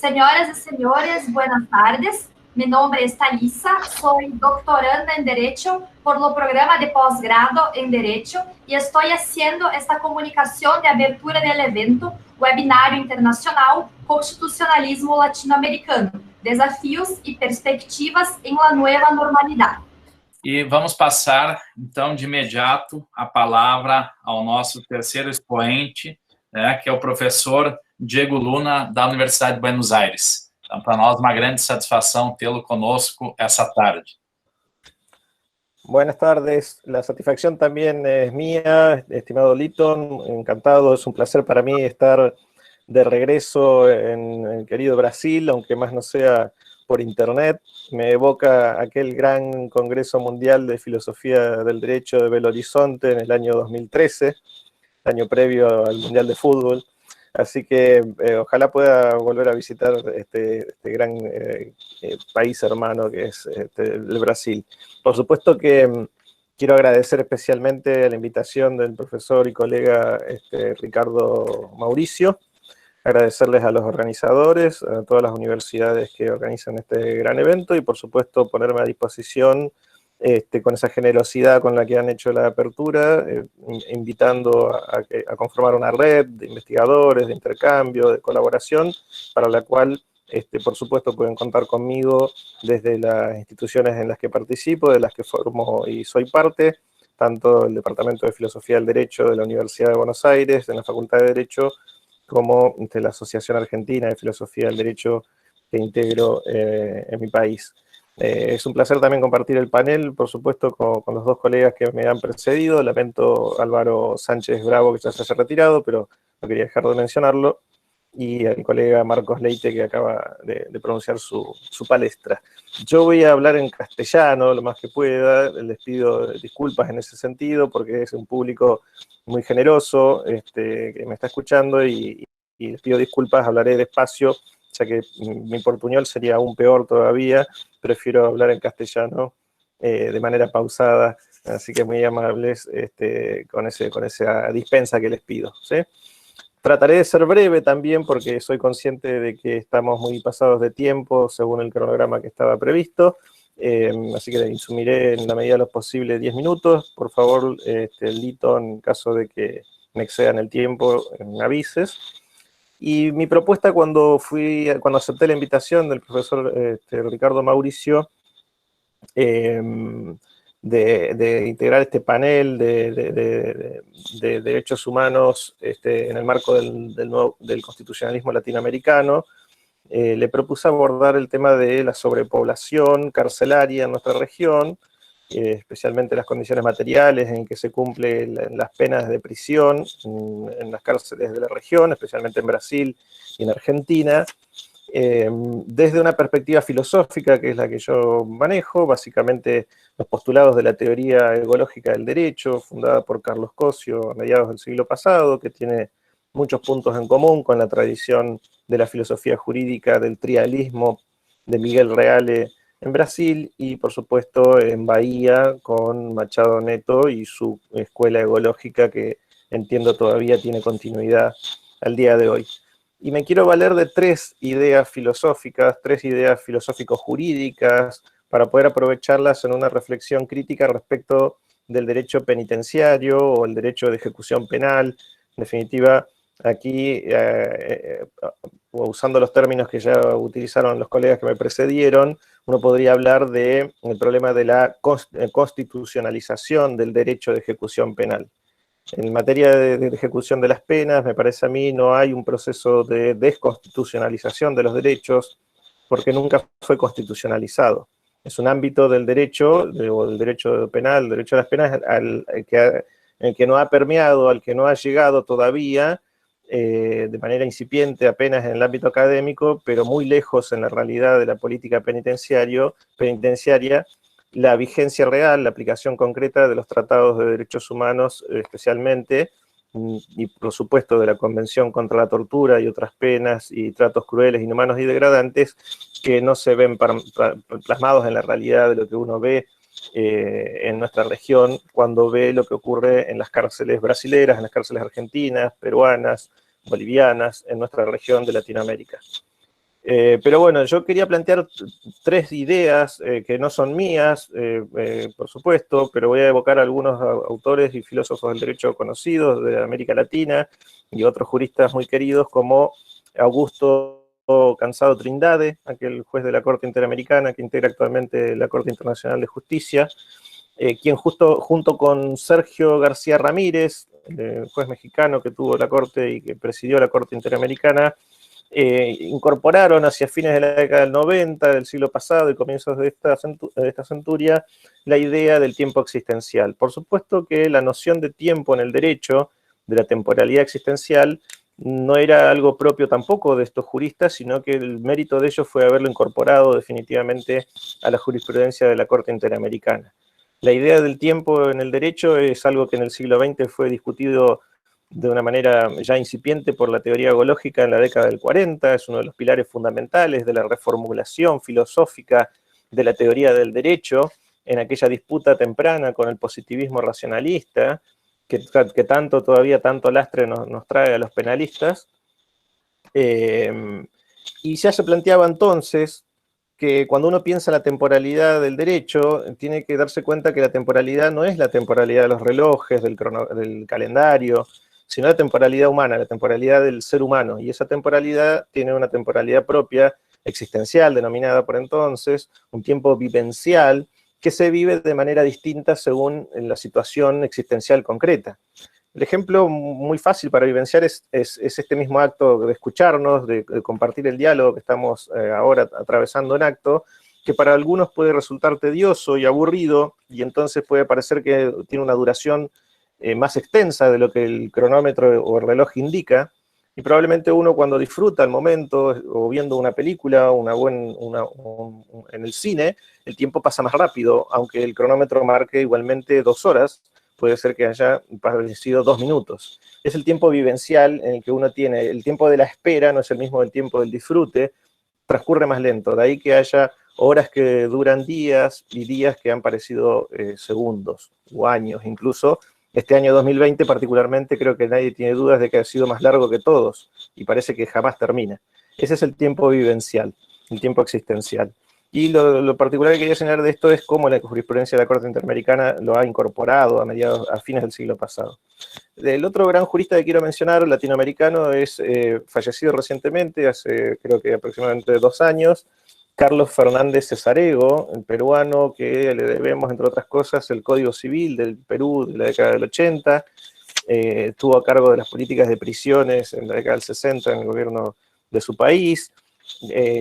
Señoras y señores, buenas tardes. Mi nombre es Thalissa, soy doctoranda en Derecho por el programa de posgrado en Derecho y estoy haciendo esta comunicación de abertura del evento Webinário Internacional Constitucionalismo Latino-Americano, Desafios e Perspectivas em la Nueva Normalidade. E vamos passar, então, de imediato a palavra ao nosso terceiro expoente, que é o professor Diego Luna, da Universidade de Buenos Aires. Então, para nós, uma grande satisfação tê-lo conosco essa tarde. Buenas tardes, la satisfacción también es mía, estimado Liton, encantado, es un placer para mí estar de regreso en el querido Brasil, aunque más no sea por internet. Me evoca aquel gran Congreso Mundial de Filosofía del Derecho de Belo Horizonte en el año 2013, año previo al Mundial de Fútbol. Así que ojalá pueda volver a visitar este gran país hermano que es el Brasil. Por supuesto que quiero agradecer especialmente la invitación del profesor y colega Ricardo Mauricio, agradecerles a los organizadores, a todas las universidades que organizan este gran evento y por supuesto ponerme a disposición con esa generosidad con la que han hecho la apertura, invitando a conformar una red de investigadores, de intercambio, de colaboración, para la cual, por supuesto, pueden contar conmigo desde las instituciones en las que participo, de las que formo y soy parte, tanto el Departamento de Filosofía del Derecho de la Universidad de Buenos Aires, en la Facultad de Derecho, como de la Asociación Argentina de Filosofía del Derecho que integro en mi país. Es un placer también compartir el panel, por supuesto, con los dos colegas que me han precedido. Lamento Álvaro Sánchez Bravo, que ya se haya retirado, pero no quería dejar de mencionarlo. Y al colega Marcos Leite, que acaba de pronunciar su palestra. Yo voy a hablar en castellano lo más que pueda. Les pido disculpas en ese sentido, porque es un público muy generoso que me está escuchando y les pido disculpas, hablaré despacio, ya que mi portuñol sería aún peor todavía. Prefiero hablar en castellano de manera pausada, así que muy amables con esa dispensa que les pido, ¿sí? Trataré de ser breve también porque soy consciente de que estamos muy pasados de tiempo según el cronograma que estaba previsto, así que insumiré en la medida de lo posible 10 minutos. Por favor, Lito, en caso de que me excedan el tiempo, me avises. Y mi propuesta cuando acepté la invitación del profesor Ricardo Mauricio de integrar este panel de derechos humanos en el marco del constitucionalismo latinoamericano, le propuse abordar el tema de la sobrepoblación carcelaria en nuestra región, especialmente las condiciones materiales en que se cumplen las penas de prisión en las cárceles de la región, especialmente en Brasil y en Argentina, desde una perspectiva filosófica, que es la que yo manejo, básicamente los postulados de la teoría egológica del derecho, fundada por Carlos Cosio a mediados del siglo pasado, que tiene muchos puntos en común con la tradición de la filosofía jurídica del trialismo de Miguel Reale en Brasil, y por supuesto en Bahía con Machado Neto y su escuela egológica, que entiendo todavía tiene continuidad al día de hoy. Y me quiero valer de tres ideas filosófico-jurídicas, para poder aprovecharlas en una reflexión crítica respecto del derecho penitenciario o el derecho de ejecución penal. En definitiva, aquí, usando los términos que ya utilizaron los colegas que me precedieron, uno podría hablar del problema de la constitucionalización del derecho de ejecución penal. En materia de ejecución de las penas, me parece a mí, no hay un proceso de desconstitucionalización de los derechos, porque nunca fue constitucionalizado. Es un ámbito del derecho, o del derecho penal, el derecho a las penas, el que no ha permeado, al que no ha llegado todavía, de manera incipiente apenas en el ámbito académico, pero muy lejos en la realidad de la política penitenciaria, la vigencia real, la aplicación concreta de los tratados de derechos humanos, especialmente, y por supuesto de la Convención contra la Tortura y otras penas y tratos crueles, inhumanos y degradantes, que no se ven plasmados en la realidad de lo que uno ve en nuestra región cuando ve lo que ocurre en las cárceles brasileras, en las cárceles argentinas, peruanas, bolivianas, en nuestra región de Latinoamérica. Pero bueno, yo quería plantear tres ideas que no son mías, por supuesto, pero voy a evocar a algunos autores y filósofos del derecho conocidos de América Latina y otros juristas muy queridos como Augusto Cansado Trindade, aquel juez de la Corte Interamericana que integra actualmente la Corte Internacional de Justicia, quien junto con Sergio García Ramírez, juez mexicano que tuvo la Corte y que presidió la Corte Interamericana, incorporaron hacia fines de la década del 90, del siglo pasado y comienzos de esta centuria, la idea del tiempo existencial. Por supuesto que la noción de tiempo en el derecho, de la temporalidad existencial, no era algo propio tampoco de estos juristas, sino que el mérito de ellos fue haberlo incorporado definitivamente a la jurisprudencia de la Corte Interamericana. La idea del tiempo en el derecho es algo que en el siglo XX fue discutido de una manera ya incipiente por la teoría gológica en la década del 40, es uno de los pilares fundamentales de la reformulación filosófica de la teoría del derecho, en aquella disputa temprana con el positivismo racionalista, que tanto lastre nos trae a los penalistas. Y ya se planteaba entonces que cuando uno piensa la temporalidad del derecho, tiene que darse cuenta que la temporalidad no es la temporalidad de los relojes, del calendario, sino la temporalidad humana, la temporalidad del ser humano. Y esa temporalidad tiene una temporalidad propia, existencial, denominada por entonces, un tiempo vivencial, que se vive de manera distinta según la situación existencial concreta. El ejemplo muy fácil para vivenciar es este mismo acto de escucharnos, de compartir el diálogo que estamos ahora atravesando en acto, que para algunos puede resultar tedioso y aburrido, y entonces puede parecer que tiene una duración más extensa de lo que el cronómetro o el reloj indica, y probablemente uno cuando disfruta el momento, o viendo una película, en el cine, el tiempo pasa más rápido, aunque el cronómetro marque igualmente 2 horas, puede ser que haya parecido 2 minutos. Es el tiempo vivencial en el que uno tiene, el tiempo de la espera no es el mismo del tiempo del disfrute, transcurre más lento, de ahí que haya horas que duran días y días que han parecido segundos o años. Incluso este año 2020 particularmente creo que nadie tiene dudas de que ha sido más largo que todos y parece que jamás termina. Ese es el tiempo vivencial, el tiempo existencial. Y lo particular que quería señalar de esto es cómo la jurisprudencia de la Corte Interamericana lo ha incorporado a fines del siglo pasado. El otro gran jurista que quiero mencionar, latinoamericano, es fallecido recientemente, hace creo que aproximadamente 2 años, Carlos Fernández Cesarego, el peruano, que le debemos, entre otras cosas, el Código Civil del Perú de la década del 80, estuvo a cargo de las políticas de prisiones en la década del 60 en el gobierno de su país,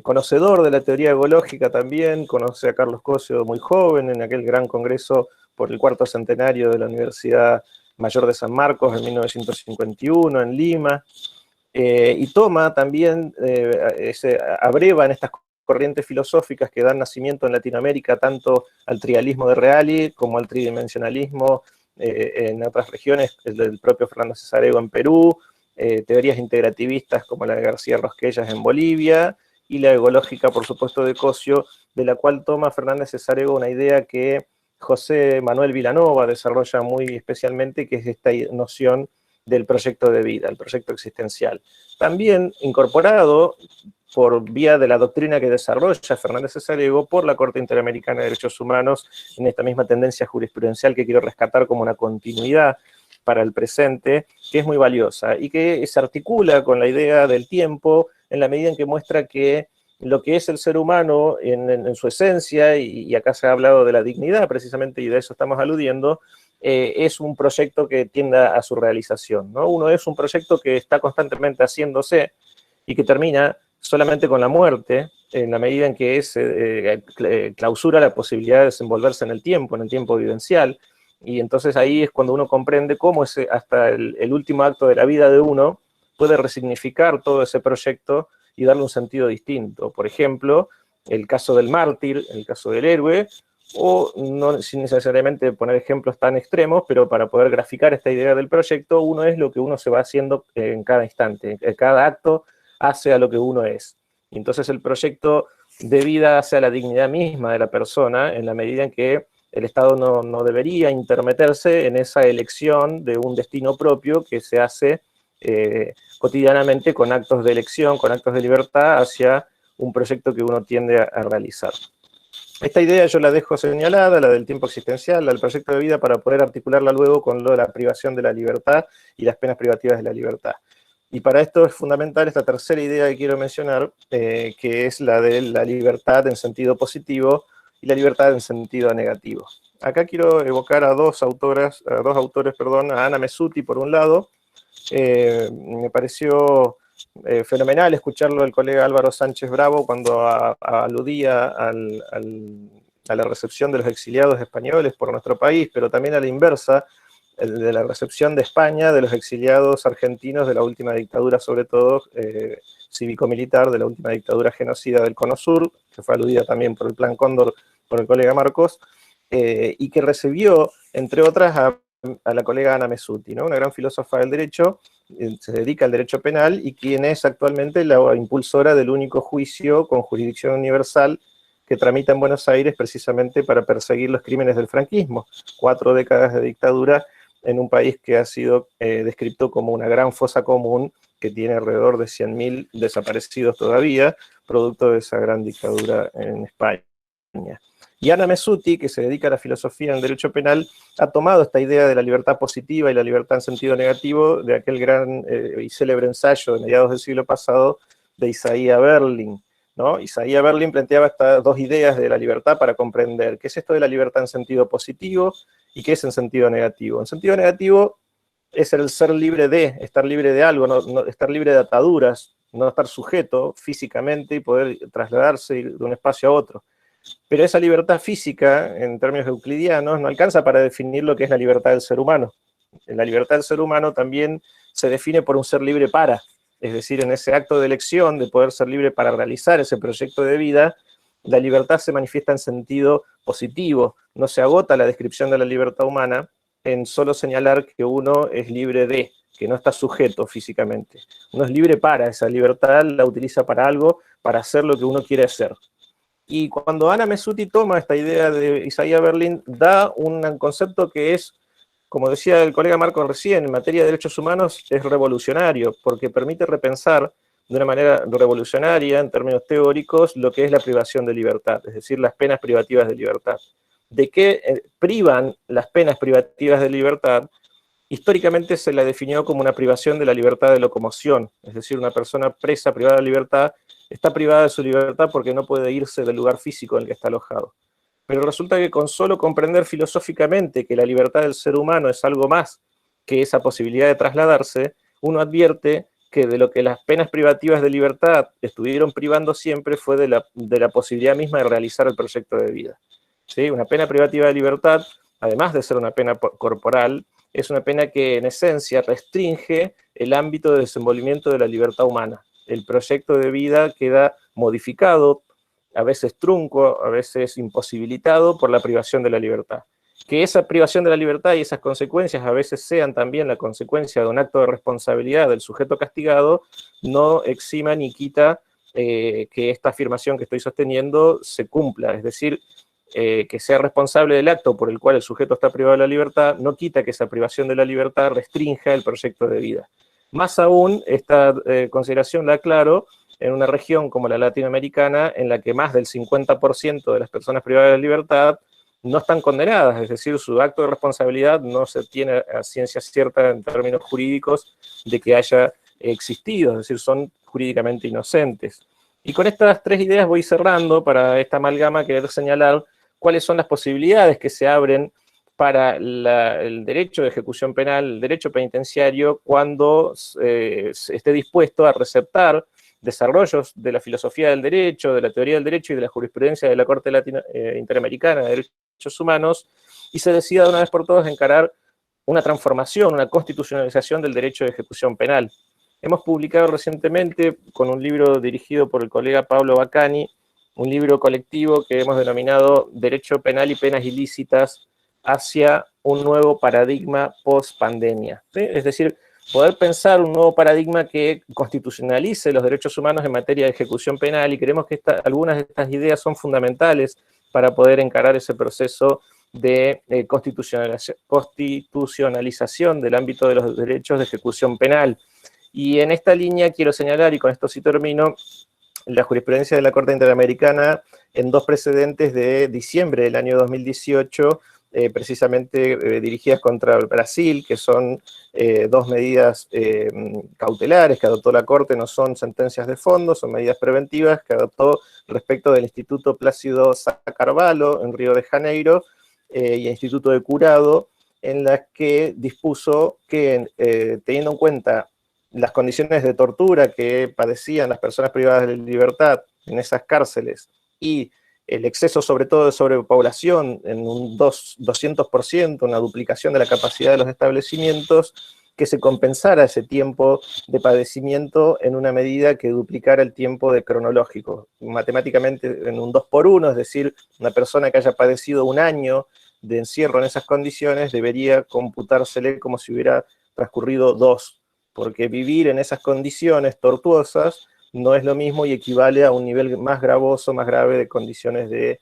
conocedor de la teoría ecológica también, conoce a Carlos Cosio muy joven en aquel gran congreso por el 4º centenario de la Universidad Mayor de San Marcos en 1951 en Lima, y toma también, abreva en estas corrientes filosóficas que dan nacimiento en Latinoamérica tanto al trialismo de Reali como al tridimensionalismo en otras regiones, el del propio Fernando Cesarego en Perú, teorías integrativistas como la de García Rosquellas en Bolivia, y la ecológica, por supuesto, de Cosio, de la cual toma Fernández Cesarego una idea que José Manuel Vilanova desarrolla muy especialmente, que es esta noción del proyecto de vida, el proyecto existencial. También incorporado por vía de la doctrina que desarrolla Fernández Cesarego por la Corte Interamericana de Derechos Humanos, en esta misma tendencia jurisprudencial que quiero rescatar como una continuidad para el presente, que es muy valiosa y que se articula con la idea del tiempo en la medida en que muestra que lo que es el ser humano en su esencia, y acá se ha hablado de la dignidad precisamente, y de eso estamos aludiendo, es un proyecto que tiende a su realización, ¿no? Uno es un proyecto que está constantemente haciéndose y que termina solamente con la muerte, en la medida en que clausura la posibilidad de desenvolverse en el tiempo vivencial, y entonces ahí es cuando uno comprende cómo hasta el último acto de la vida de uno puede resignificar todo ese proyecto y darle un sentido distinto. Por ejemplo, el caso del mártir, el caso del héroe, o no sin necesariamente poner ejemplos tan extremos, pero para poder graficar esta idea del proyecto, uno es lo que uno se va haciendo en cada instante, cada acto hace a lo que uno es. Y entonces el proyecto de vida hace a la dignidad misma de la persona, en la medida en que el Estado no debería intermeterse en esa elección de un destino propio que se hace cotidianamente con actos de elección, con actos de libertad hacia un proyecto que uno tiende a realizar. Esta idea yo la dejo señalada, la del tiempo existencial, la del proyecto de vida, para poder articularla luego con lo de la privación de la libertad y las penas privativas de la libertad. Y para esto es fundamental esta tercera idea que quiero mencionar, que es la de la libertad en sentido positivo y la libertad en sentido negativo. Acá quiero evocar a dos autores, a Ana Messuti por un lado. Me pareció fenomenal escucharlo del colega Álvaro Sánchez Bravo cuando aludía a la recepción de los exiliados españoles por nuestro país, pero también a la inversa, de la recepción de España de los exiliados argentinos de la última dictadura, sobre todo cívico-militar, de la última dictadura genocida del Cono Sur, que fue aludida también por el Plan Cóndor por el colega Marcos, y que recibió, entre otras, a la colega Ana Messuti, ¿no? Una gran filósofa del derecho, se dedica al derecho penal y quien es actualmente la impulsora del único juicio con jurisdicción universal que tramita en Buenos Aires precisamente para perseguir los crímenes del franquismo. 4 décadas de dictadura en un país que ha sido descrito como una gran fosa común que tiene alrededor de 100.000 desaparecidos todavía, producto de esa gran dictadura en España. Y Ana Messuti, que se dedica a la filosofía en derecho penal, ha tomado esta idea de la libertad positiva y la libertad en sentido negativo de aquel gran y célebre ensayo de mediados del siglo pasado de Isaiah Berlin, ¿no? Isaiah Berlin planteaba estas dos ideas de la libertad para comprender qué es esto de la libertad en sentido positivo y qué es en sentido negativo. En sentido negativo es el ser libre de, estar libre de algo, no estar libre de ataduras, no estar sujeto físicamente y poder trasladarse de un espacio a otro. Pero esa libertad física, en términos euclidianos, no alcanza para definir lo que es la libertad del ser humano. La libertad del ser humano también se define por un ser libre para, es decir, en ese acto de elección de poder ser libre para realizar ese proyecto de vida, la libertad se manifiesta en sentido positivo. No se agota la descripción de la libertad humana en solo señalar que uno es libre de, que no está sujeto físicamente. Uno es libre para, esa libertad la utiliza para algo, para hacer lo que uno quiere hacer. Y cuando Ana Messuti toma esta idea de Isaiah Berlin, da un concepto que es, como decía el colega Marco recién, en materia de derechos humanos es revolucionario, porque permite repensar de una manera revolucionaria, en términos teóricos, lo que es la privación de libertad, es decir, las penas privativas de libertad. ¿De qué privan las penas privativas de libertad? Históricamente se la definió como una privación de la libertad de locomoción, es decir, una persona presa, privada de libertad, está privada de su libertad porque no puede irse del lugar físico en el que está alojado. Pero resulta que con solo comprender filosóficamente que la libertad del ser humano es algo más que esa posibilidad de trasladarse, uno advierte que de lo que las penas privativas de libertad estuvieron privando siempre fue de la posibilidad misma de realizar el proyecto de vida. ¿Sí? Una pena privativa de libertad, además de ser una pena corporal, es una pena que en esencia restringe el ámbito de desenvolvimiento de la libertad humana. El proyecto de vida queda modificado, a veces trunco, a veces imposibilitado por la privación de la libertad. Que esa privación de la libertad y esas consecuencias a veces sean también la consecuencia de un acto de responsabilidad del sujeto castigado, no exima ni quita que esta afirmación que estoy sosteniendo se cumpla. Es decir, que sea responsable del acto por el cual el sujeto está privado de la libertad, no quita que esa privación de la libertad restrinja el proyecto de vida. Más aún, esta consideración la aclaro en una región como la latinoamericana, en la que más del 50% de las personas privadas de la libertad no están condenadas, es decir, su acto de responsabilidad no se tiene a ciencia cierta en términos jurídicos de que haya existido, es decir, son jurídicamente inocentes. Y con estas tres ideas voy cerrando para esta amalgama, querer señalar cuáles son las posibilidades que se abren para el derecho de ejecución penal, el derecho penitenciario, cuando esté dispuesto a receptar desarrollos de la filosofía del derecho, de la teoría del derecho y de la jurisprudencia de la Corte Interamericana de Derechos Humanos, y se decida de una vez por todas encarar una transformación, una constitucionalización del derecho de ejecución penal. Hemos publicado recientemente, con un libro dirigido por el colega Pablo Baccani, un libro colectivo que hemos denominado Derecho Penal y Penas Ilícitas hacia un nuevo paradigma post-pandemia. ¿Sí? Es decir, poder pensar un nuevo paradigma que constitucionalice los derechos humanos en materia de ejecución penal, y creemos que algunas de estas ideas son fundamentales para poder encarar ese proceso de constitucionalización del ámbito de los derechos de ejecución penal. Y en esta línea quiero señalar, y con esto sí termino, la jurisprudencia de la Corte Interamericana en dos precedentes de diciembre del año 2018, precisamente dirigidas contra Brasil, que son dos medidas cautelares que adoptó la Corte, no son sentencias de fondo, son medidas preventivas que adoptó respecto del Instituto Plácido Sá Carvalho en Río de Janeiro y el Instituto de Curado, en las que dispuso que, teniendo en cuenta las condiciones de tortura que padecían las personas privadas de libertad en esas cárceles y el exceso sobre todo de sobrepoblación en un 200%, una duplicación de la capacidad de los establecimientos, que se compensara ese tiempo de padecimiento en una medida que duplicara el tiempo de cronológico. Matemáticamente en un 2 por 1, es decir, una persona que haya padecido un año de encierro en esas condiciones debería computársele como si hubiera transcurrido 2, porque vivir en esas condiciones tortuosas no es lo mismo y equivale a un nivel más gravoso, más grave de condiciones de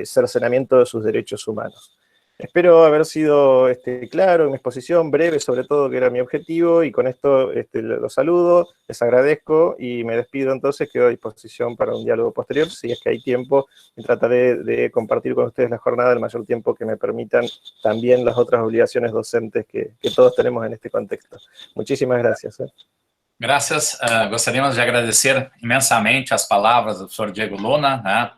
cercenamiento de sus derechos humanos. Espero haber sido claro en mi exposición, breve sobre todo, que era mi objetivo, y con esto los saludo, les agradezco y me despido entonces, quedo a disposición para un diálogo posterior, si es que hay tiempo, y trataré de compartir con ustedes la jornada el mayor tiempo que me permitan también las otras obligaciones docentes que todos tenemos en este contexto. Muchísimas gracias. Gracias. Gostaríamos de agradecer imensamente as palavras do professor Diego Luna, né?